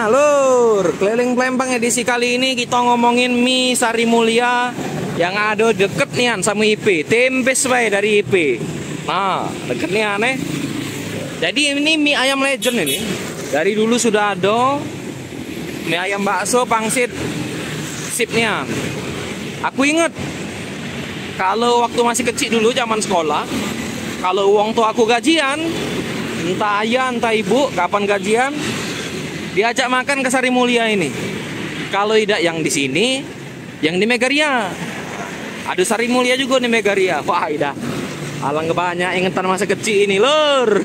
Nah lur, keliling Palembang edisi kali ini kita ngomongin mie Sari Mulia yang ada deket nian sama IP. Tembes wae dari IP. Nah, deket nian Jadi ini mie ayam legend ini. Dari dulu sudah ada mie ayam bakso pangsit sip nian. Aku inget kalau waktu masih kecil dulu zaman sekolah, kalau uang tua aku gajian, entah ayah entah ibu kapan gajian, diajak makan ke Sari Mulia ini. Kalau tidak yang di sini, yang di Megaria. Ada Sari Mulia juga di Megaria. Wah, ida. Alang banyak ingatan masa kecil ini, lur.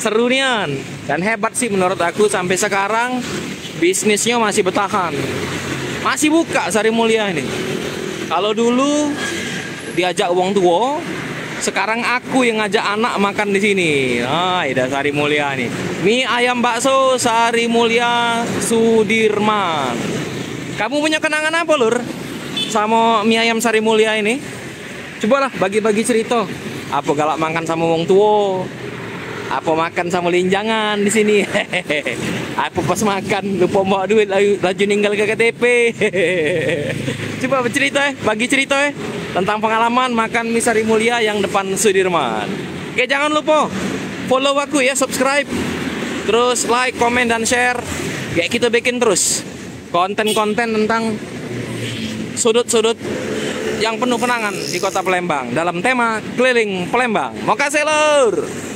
Seru nian. Dan hebat sih menurut aku sampai sekarang bisnisnya masih bertahan. Masih buka Sari Mulia ini. Kalau dulu diajak uang tua, sekarang aku yang ngajak anak makan di sini. Ah, ida Sari Mulia nih. Mie ayam bakso Sari Mulia Sudirman. Kamu punya kenangan apa, lur? Sama mie ayam Sari Mulia ini? Cobalah bagi-bagi cerita. Apa galak makan sama wong tua? Apa makan sama linjangan di sini? Apa pas makan lupa bawa duit laju ninggal ke KTP? Coba bercerita bagi cerita tentang pengalaman makan mie Sari Mulia yang depan Sudirman. Oke, jangan lupa follow aku ya, subscribe, terus like, komen, dan share. Kayak kita bikin terus konten-konten tentang sudut-sudut yang penuh kenangan di kota Palembang dalam tema keliling Palembang. Makasih lur.